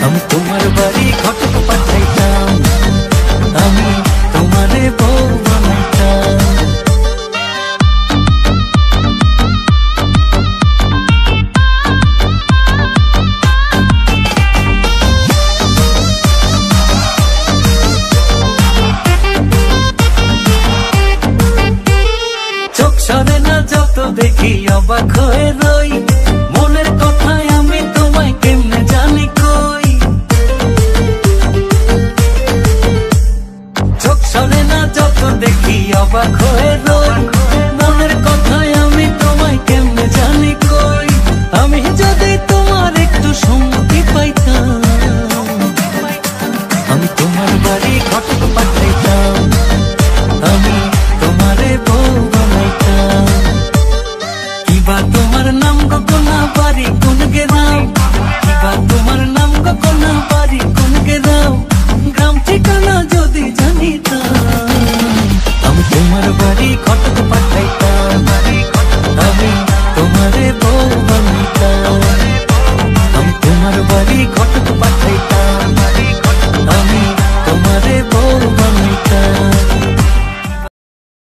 আমি তোমার বাড়ি ঘটক পাঠাইতাম, আমি তোমারে বউ বানাইতাম। চোখ সরে না যত দেখি অবাক হয়ে রই, মনের কথায় আমি তোমায় কেমনে জানি কই। চোখ সরে না যত দেখি অবাক হয়ে রই, মনের কথায় আমি তোমায় কেমনে জানি কই। আমি যদি তোমার একটু সম্মতি পাইতাম, আমি তোমার বাড়ি ঘটক পাঠাইতাম, আমি তোমারে বউ বানাইতাম। কিবা তোমার নাম গো কোনা বাড়ি কোন গেরাম, কিবা তোমার নাম গো কোনা বাড়ি কোন গেরাম, গ্রাম ঠিকানা যদি জানিতাম, আমি তোমার বাড়ি ঘটক পাঠাইতাম।